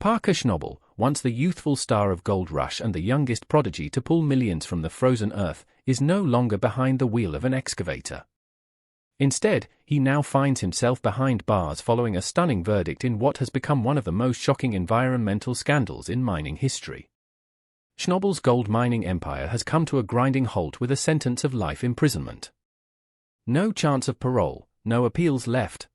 Parker Schnabel, once the youthful star of GoldRush and the youngest prodigy to pull millions from the frozen earth, is no longer behind the wheel of an excavator. Instead, he now finds himself behind bars following a stunning verdict in what has become one of the most shocking environmental scandals in mining history. Schnabel's gold mining empire has come to a grinding halt with a sentence of life imprisonment. No chance of parole, no appeals left.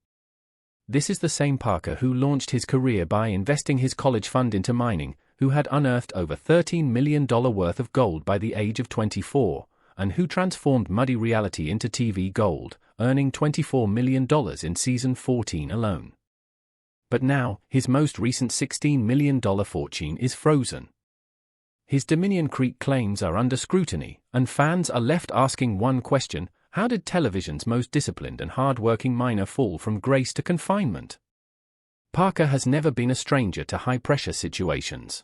This is the same Parker who launched his career by investing his college fund into mining, who had unearthed over $13 million worth of gold by the age of 24, and who transformed muddy reality into TV gold, earning $24 million in season 14 alone. But now, his most recent $16 million fortune is frozen. His Dominion Creek claims are under scrutiny, and fans are left asking one question: how did television's most disciplined and hard-working miner fall from grace to confinement? Parker has never been a stranger to high-pressure situations.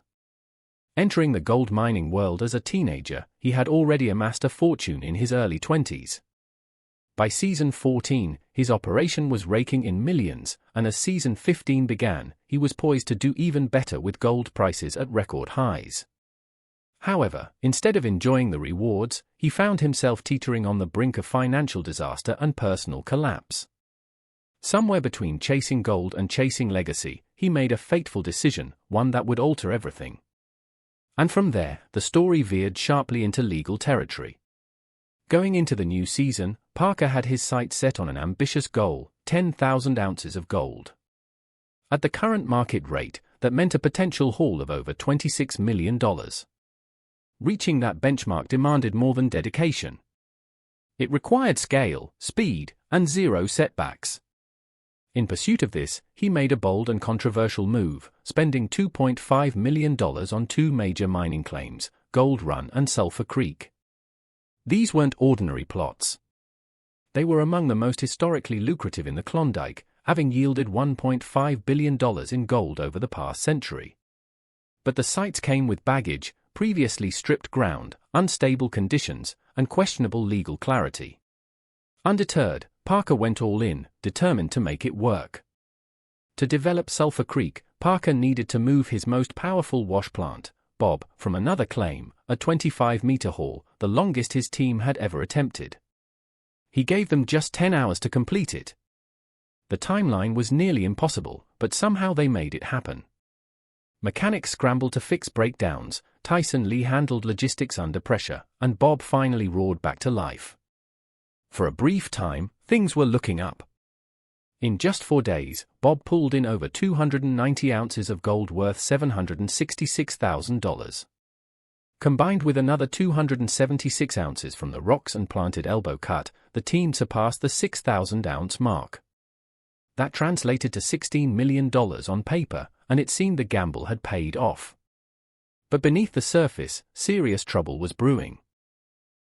Entering the gold mining world as a teenager, he had already amassed a fortune in his early 20s. By season 14, his operation was raking in millions, and as season 15 began, he was poised to do even better with gold prices at record highs. However, instead of enjoying the rewards, he found himself teetering on the brink of financial disaster and personal collapse. Somewhere between chasing gold and chasing legacy, he made a fateful decision, one that would alter everything. And from there, the story veered sharply into legal territory. Going into the new season, Parker had his sights set on an ambitious goal: 10,000 ounces of gold. At the current market rate, that meant a potential haul of over $26 million. Reaching that benchmark demanded more than dedication. It required scale, speed, and zero setbacks. In pursuit of this, he made a bold and controversial move, spending $2.5 million on two major mining claims, Gold Run and Sulphur Creek. These weren't ordinary plots. They were among the most historically lucrative in the Klondike, having yielded $1.5 billion in gold over the past century. But the sites came with baggage: previously stripped ground, unstable conditions, and questionable legal clarity. Undeterred, Parker went all in, determined to make it work. To develop Sulphur Creek, Parker needed to move his most powerful wash plant, Bob, from another claim, a 25-meter haul, the longest his team had ever attempted. He gave them just 10 hours to complete it. The timeline was nearly impossible, but somehow they made it happen. Mechanics scrambled to fix breakdowns, Tyson Lee handled logistics under pressure, and Bob finally roared back to life. For a brief time, things were looking up. In just 4 days, Bob pulled in over 290 ounces of gold worth $766,000. Combined with another 276 ounces from the rocks and planted elbow cut, the team surpassed the 6,000-ounce mark. That translated to $16 million on paper, and it seemed the gamble had paid off. But beneath the surface, serious trouble was brewing.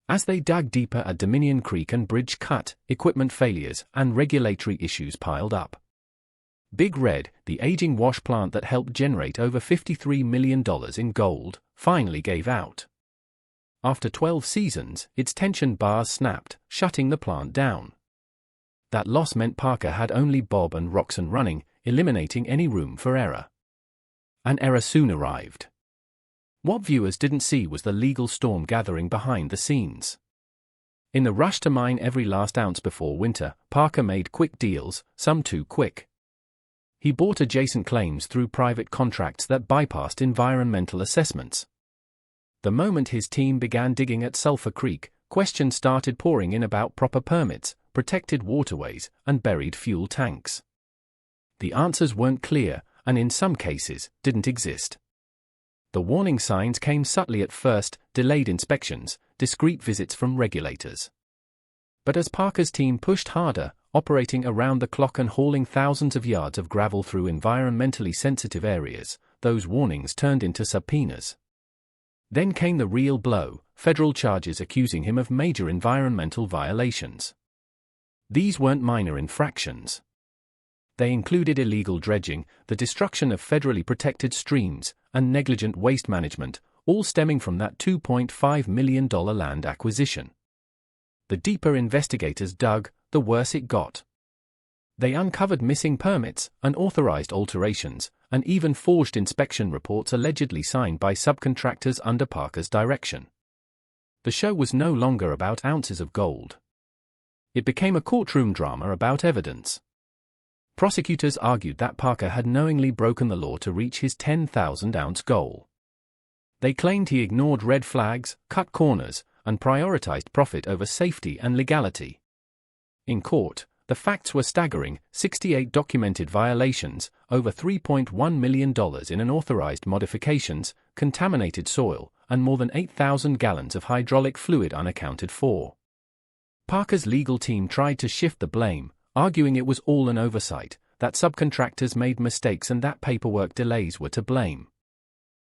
As they dug deeper at Dominion Creek and Bridge Cut, equipment failures and regulatory issues piled up. Big Red, the aging wash plant that helped generate over $53 million in gold, finally gave out. After 12 seasons, its tension bars snapped, shutting the plant down. That loss meant Parker had only Bob and Roxanne running, eliminating any room for error. An error soon arrived. What viewers didn't see was the legal storm gathering behind the scenes. In the rush to mine every last ounce before winter, Parker made quick deals, some too quick. He bought adjacent claims through private contracts that bypassed environmental assessments. The moment his team began digging at Sulphur Creek, questions started pouring in about proper permits, protected waterways, and buried fuel tanks. The answers weren't clear, and in some cases, didn't exist. The warning signs came subtly at first: delayed inspections, discreet visits from regulators. But as Parker's team pushed harder, operating around the clock and hauling thousands of yards of gravel through environmentally sensitive areas, those warnings turned into subpoenas. Then came the real blow: federal charges accusing him of major environmental violations. These weren't minor infractions. They included illegal dredging, the destruction of federally protected streams, and negligent waste management, all stemming from that $2.5 million land acquisition. The deeper investigators dug, the worse it got. They uncovered missing permits, unauthorized alterations, and even forged inspection reports allegedly signed by subcontractors under Parker's direction. The show was no longer about ounces of gold. It became a courtroom drama about evidence. Prosecutors argued that Parker had knowingly broken the law to reach his 10,000-ounce goal. They claimed he ignored red flags, cut corners, and prioritized profit over safety and legality. In court, the facts were staggering: 68 documented violations, over $3.1 million in unauthorized modifications, contaminated soil, and more than 8,000 gallons of hydraulic fluid unaccounted for. Parker's legal team tried to shift the blame, arguing it was all an oversight, that subcontractors made mistakes and that paperwork delays were to blame.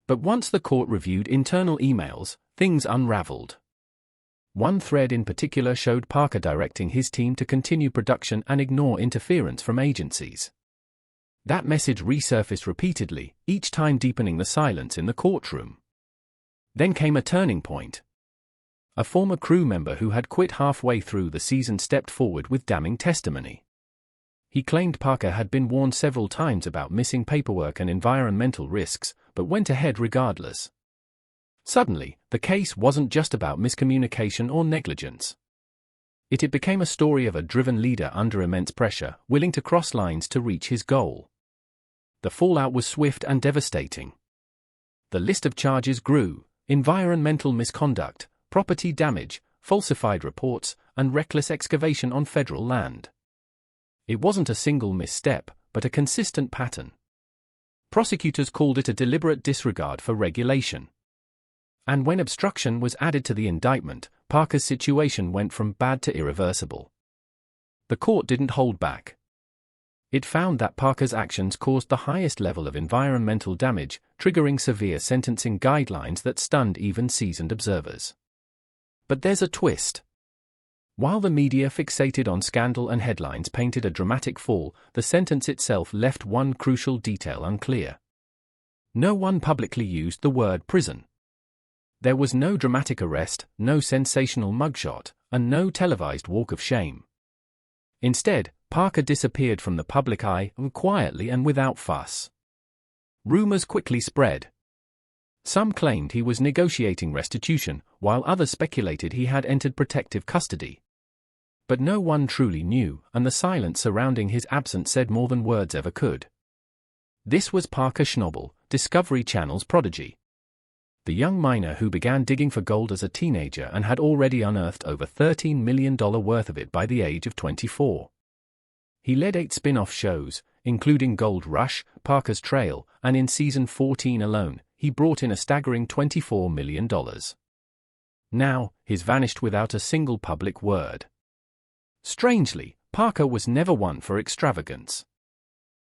But once the court reviewed internal emails, things unraveled. One thread in particular showed Parker directing his team to continue production and ignore interference from agencies. That message resurfaced repeatedly, each time deepening the silence in the courtroom. Then came a turning point. A former crew member who had quit halfway through the season stepped forward with damning testimony. He claimed Parker had been warned several times about missing paperwork and environmental risks, but went ahead regardless. Suddenly, the case wasn't just about miscommunication or negligence. It became a story of a driven leader under immense pressure, willing to cross lines to reach his goal. The fallout was swift and devastating. The list of charges grew: environmental misconduct, property damage, falsified reports, and reckless excavation on federal land. It wasn't a single misstep, but a consistent pattern. Prosecutors called it a deliberate disregard for regulation. And when obstruction was added to the indictment, Parker's situation went from bad to irreversible. The court didn't hold back. It found that Parker's actions caused the highest level of environmental damage, triggering severe sentencing guidelines that stunned even seasoned observers. But there's a twist. While the media fixated on scandal and headlines painted a dramatic fall, the sentence itself left one crucial detail unclear. No one publicly used the word prison. There was no dramatic arrest, no sensational mugshot, and no televised walk of shame. Instead, Parker disappeared from the public eye, quietly and without fuss. Rumors quickly spread. Some claimed he was negotiating restitution, while others speculated he had entered protective custody. But no one truly knew, and the silence surrounding his absence said more than words ever could. This was Parker Schnabel, Discovery Channel's prodigy. The young miner who began digging for gold as a teenager and had already unearthed over $13 million worth of it by the age of 24. He led 8 spin-off shows, including GoldRush, Parker's Trail, and in season 14 alone, he brought in a staggering $24 million. Now, he's vanished without a single public word. Strangely, Parker was never one for extravagance.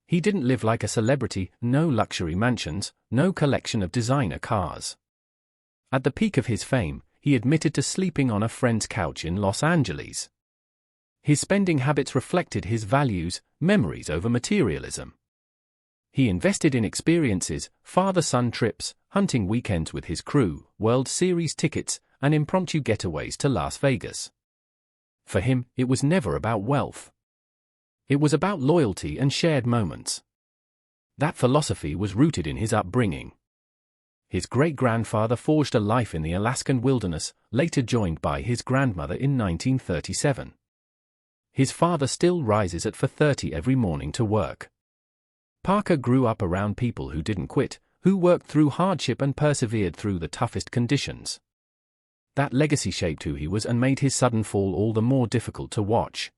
He didn't live like a celebrity, no luxury mansions, no collection of designer cars. At the peak of his fame, he admitted to sleeping on a friend's couch in Los Angeles. His spending habits reflected his values, memories over materialism. He invested in experiences, father-son trips, hunting weekends with his crew, World Series tickets, and impromptu getaways to Las Vegas. For him, it was never about wealth. It was about loyalty and shared moments. That philosophy was rooted in his upbringing. His great-grandfather forged a life in the Alaskan wilderness, later joined by his grandmother in 1937. His father still rises at 4:30 every morning to work. Parker grew up around people who didn't quit, who worked through hardship and persevered through the toughest conditions. That legacy shaped who he was and made his sudden fall all the more difficult to watch.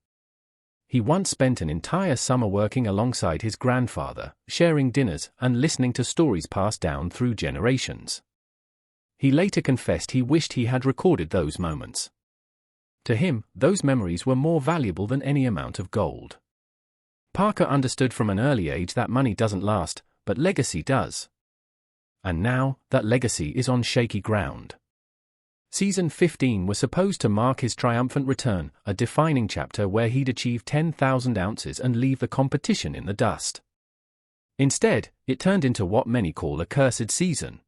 He once spent an entire summer working alongside his grandfather, sharing dinners and listening to stories passed down through generations. He later confessed he wished he had recorded those moments. To him, those memories were more valuable than any amount of gold. Parker understood from an early age that money doesn't last, but legacy does. And now, that legacy is on shaky ground. Season 15 was supposed to mark his triumphant return, a defining chapter where he'd achieve 10,000 ounces and leave the competition in the dust. Instead, it turned into what many call a cursed season.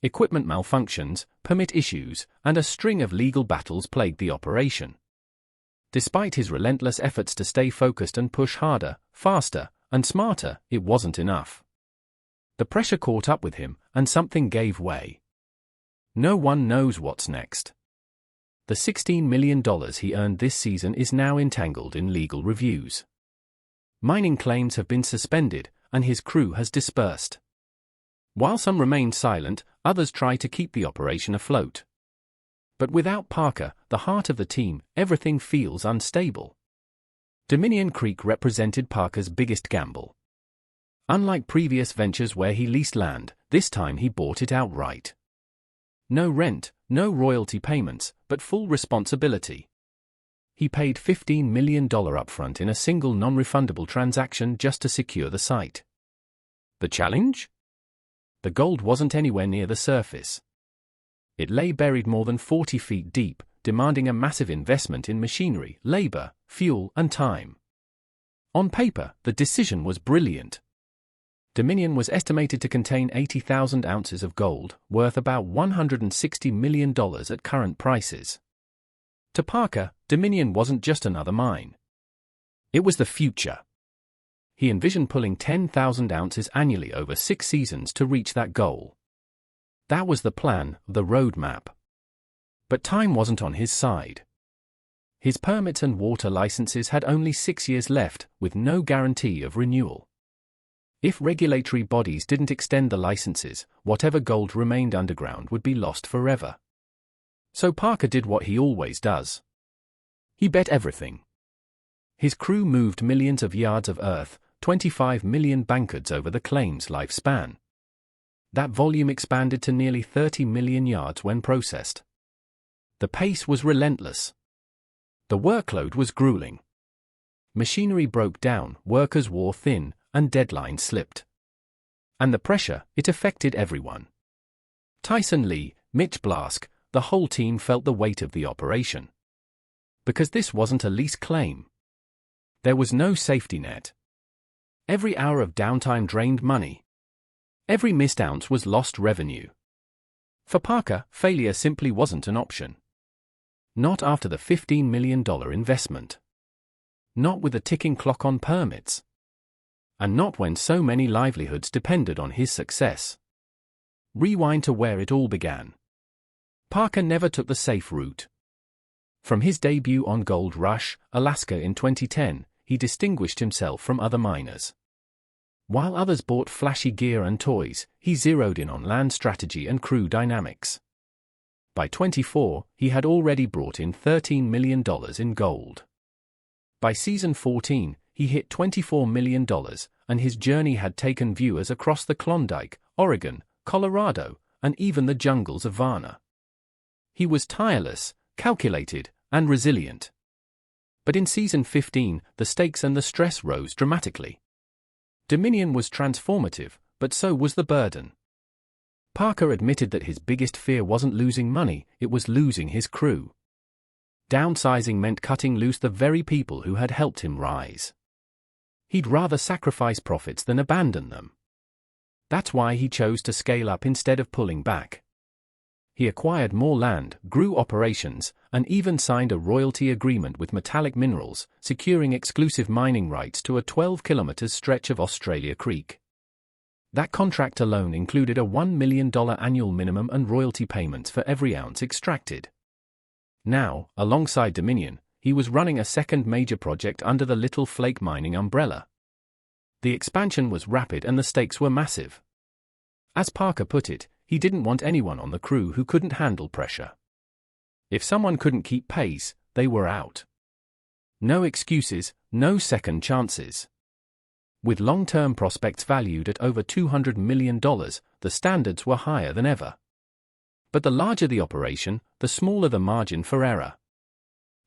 Equipment malfunctions, permit issues, and a string of legal battles plagued the operation. Despite his relentless efforts to stay focused and push harder, faster, and smarter, it wasn't enough. The pressure caught up with him, and something gave way. No one knows what's next. The $16 million he earned this season is now entangled in legal reviews. Mining claims have been suspended, and his crew has dispersed. While some remain silent, others try to keep the operation afloat. But without Parker, the heart of the team, everything feels unstable. Dominion Creek represented Parker's biggest gamble. Unlike previous ventures where he leased land, this time he bought it outright. No rent, no royalty payments, but full responsibility. He paid $15 million upfront in a single non-refundable transaction just to secure the site. The challenge? The gold wasn't anywhere near the surface. It lay buried more than 40 feet deep, demanding a massive investment in machinery, labor, fuel, and time. On paper, the decision was brilliant. Dominion was estimated to contain 80,000 ounces of gold, worth about $160 million at current prices. To Parker, Dominion wasn't just another mine. It was the future. He envisioned pulling 10,000 ounces annually over 6 seasons to reach that goal. That was the plan, the roadmap. But time wasn't on his side. His permits and water licenses had only 6 years left, with no guarantee of renewal. If regulatory bodies didn't extend the licenses, whatever gold remained underground would be lost forever. So Parker did what he always does. He bet everything. His crew moved millions of yards of earth, 25 million bankards over the claim's lifespan. That volume expanded to nearly 30 million yards when processed. The pace was relentless. The workload was grueling. Machinery broke down, workers wore thin, and deadlines slipped. And the pressure, it affected everyone. Tyson Lee, Mitch Blask, the whole team felt the weight of the operation. Because this wasn't a lease claim. There was no safety net. Every hour of downtime drained money. Every missed ounce was lost revenue. For Parker, failure simply wasn't an option. Not after the $15 million investment. Not with a ticking clock on permits. And not when so many livelihoods depended on his success. Rewind to where it all began. Parker never took the safe route. From his debut on GoldRush, Alaska in 2010, he distinguished himself from other miners. While others bought flashy gear and toys, he zeroed in on land strategy and crew dynamics. By 2024, he had already brought in $13 million in gold. By season 14, he hit $24 million, and his journey had taken viewers across the Klondike, Oregon, Colorado, and even the jungles of Varna. He was tireless, calculated, and resilient. But in season 15, the stakes and the stress rose dramatically. Dominion was transformative, but so was the burden. Parker admitted that his biggest fear wasn't losing money, it was losing his crew. Downsizing meant cutting loose the very people who had helped him rise. He'd rather sacrifice profits than abandon them. That's why he chose to scale up instead of pulling back. He acquired more land, grew operations, and even signed a royalty agreement with Metallic Minerals, securing exclusive mining rights to a 12-kilometer stretch of Australia Creek. That contract alone included a $1 million annual minimum and royalty payments for every ounce extracted. Now, alongside Dominion, he was running a second major project under the Little Flake mining umbrella. The expansion was rapid and the stakes were massive. As Parker put it, he didn't want anyone on the crew who couldn't handle pressure. If someone couldn't keep pace, they were out. No excuses, no second chances. With long-term prospects valued at over $200 million, the standards were higher than ever. But the larger the operation, the smaller the margin for error.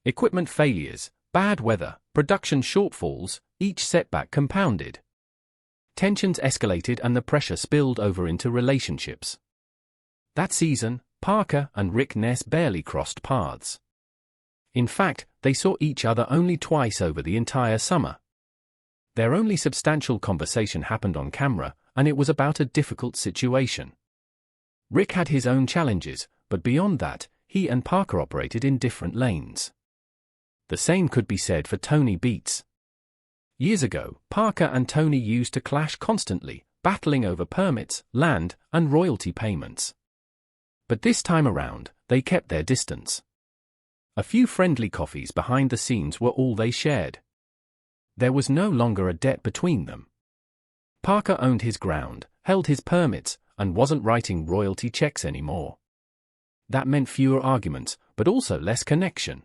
Equipment failures, bad weather, production shortfalls, each setback compounded. Tensions escalated and the pressure spilled over into relationships. That season, Parker and Rick Ness barely crossed paths. In fact, they saw each other only twice over the entire summer. Their only substantial conversation happened on camera, and it was about a difficult situation. Rick had his own challenges, but beyond that, he and Parker operated in different lanes. The same could be said for Tony Beats. Years ago, Parker and Tony used to clash constantly, battling over permits, land, and royalty payments. But this time around, they kept their distance. A few friendly coffees behind the scenes were all they shared. There was no longer a debt between them. Parker owned his ground, held his permits, and wasn't writing royalty checks anymore. That meant fewer arguments, but also less connection.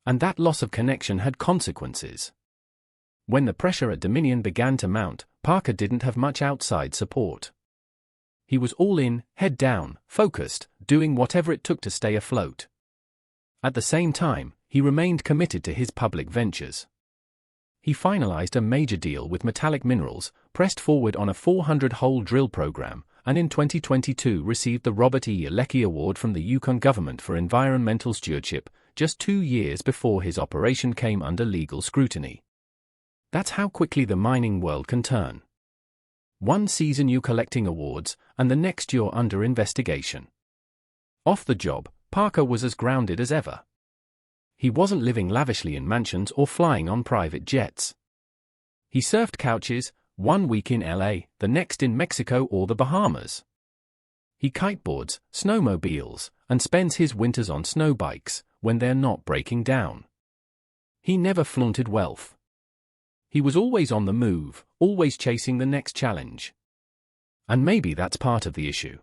And that loss of connection had consequences. When the pressure at Dominion began to mount, Parker didn't have much outside support. He was all in, head down, focused, doing whatever it took to stay afloat. At the same time, he remained committed to his public ventures. He finalized a major deal with Metallic Minerals, pressed forward on a 400-hole drill program, and in 2022 received the Robert E. Alecki Award from the Yukon government for environmental stewardship, just 2 years before his operation came under legal scrutiny. That's how quickly the mining world can turn. One season you're collecting awards, and the next you're under investigation. Off the job, Parker was as grounded as ever. He wasn't living lavishly in mansions or flying on private jets. He surfed couches, 1 week in LA, the next in Mexico or the Bahamas. He kiteboards, snowmobiles, and spends his winters on snow bikes, when they're not breaking down. He never flaunted wealth. He was always on the move, always chasing the next challenge. And maybe that's part of the issue.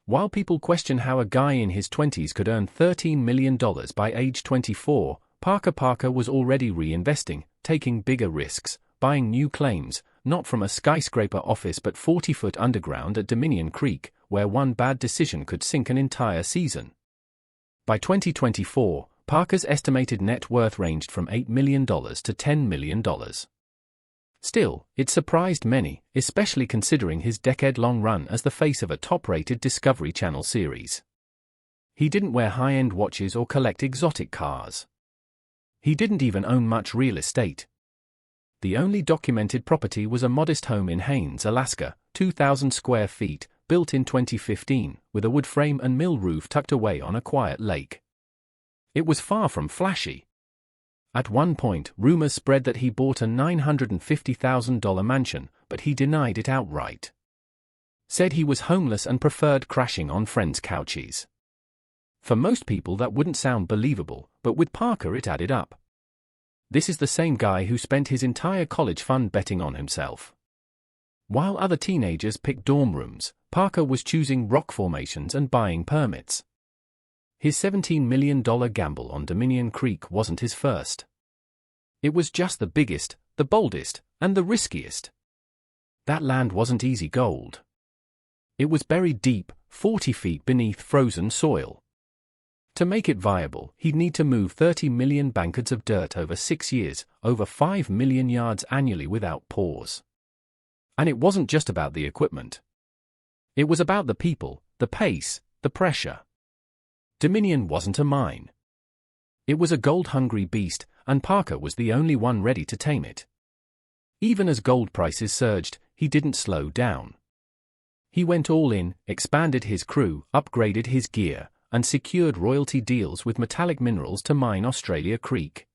While people question how a guy in his 20s could earn $13 million by age 24, Parker was already reinvesting, taking bigger risks, buying new claims, not from a skyscraper office but 40-foot underground at Dominion Creek, where one bad decision could sink an entire season. By 2024, Parker's estimated net worth ranged from $8 million to $10 million. Still, it surprised many, especially considering his decade-long run as the face of a top-rated Discovery Channel series. He didn't wear high-end watches or collect exotic cars. He didn't even own much real estate. The only documented property was a modest home in Haines, Alaska, 2,000 square feet, built in 2015, with a wood frame and mill roof tucked away on a quiet lake. It was far from flashy. At one point, rumors spread that he bought a $950,000 mansion, but he denied it outright. Said he was homeless and preferred crashing on friends' couches. For most people that wouldn't sound believable, but with Parker it added up. This is the same guy who spent his entire college fund betting on himself. While other teenagers picked dorm rooms, Parker was choosing rock formations and buying permits. His $17 million gamble on Dominion Creek wasn't his first. It was just the biggest, the boldest, and the riskiest. That land wasn't easy gold. It was buried deep, 40 feet beneath frozen soil. To make it viable, he'd need to move 30 million bankers of dirt over 6 years, over 5 million yards annually without pause. And it wasn't just about the equipment. It was about the people, the pace, the pressure. Dominion wasn't a mine. It was a gold-hungry beast, and Parker was the only one ready to tame it. Even as gold prices surged, he didn't slow down. He went all in, expanded his crew, upgraded his gear, and secured royalty deals with Metallic Minerals to mine Australia Creek.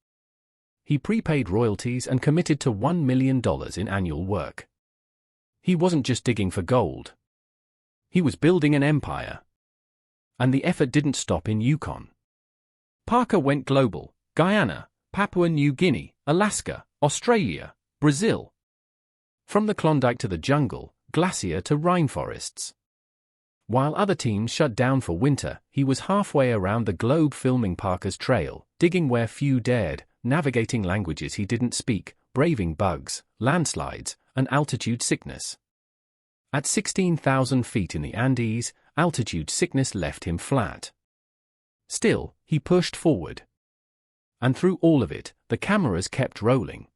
He prepaid royalties and committed to $1 million in annual work. He wasn't just digging for gold. He was building an empire. And the effort didn't stop in Yukon. Parker went global: Guyana, Papua New Guinea, Alaska, Australia, Brazil. From the Klondike to the jungle, glacier to rainforests. While other teams shut down for winter, he was halfway around the globe filming Parker's trail, digging where few dared, navigating languages he didn't speak, braving bugs, landslides, and altitude sickness. At 16,000 feet in the Andes, altitude sickness left him flat. Still, he pushed forward. And through all of it, the cameras kept rolling.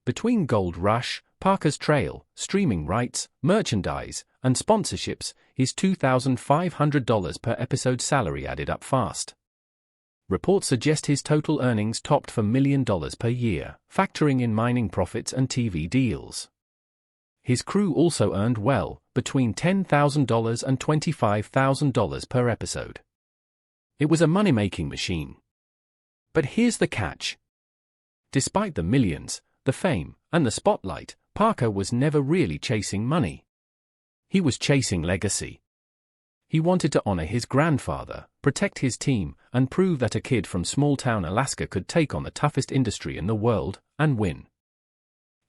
Between GoldRush, Parker's trail, streaming rights, merchandise, and sponsorships, his $2,500 per episode salary added up fast. Reports suggest his total earnings topped $4 million per year, factoring in mining profits and TV deals. His crew also earned well, between $10,000 and $25,000 per episode. It was a money-making machine. But here's the catch. Despite the millions, the fame, and the spotlight, Parker was never really chasing money. He was chasing legacy. He wanted to honor his grandfather, protect his team, and prove that a kid from small-town Alaska could take on the toughest industry in the world and win.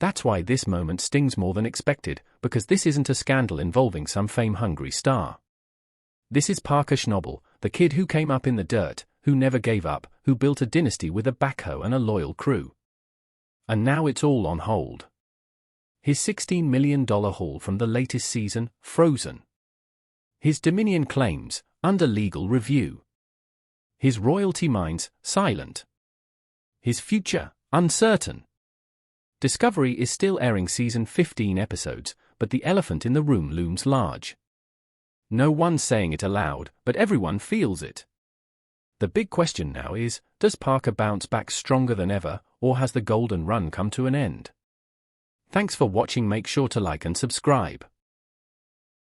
That's why this moment stings more than expected, because this isn't a scandal involving some fame-hungry star. This is Parker Schnabel, the kid who came up in the dirt, who never gave up, who built a dynasty with a backhoe and a loyal crew. And now it's all on hold. His $16 million haul from the latest season, frozen. His Dominion claims, under legal review. His royalty mines, silent. His future, uncertain. Discovery is still airing season 15 episodes, but the elephant in the room looms large. No one's saying it aloud, but everyone feels it. The big question now is, does Parker bounce back stronger than ever, or has the golden run come to an end? Thanks for watching. Make sure to like and subscribe.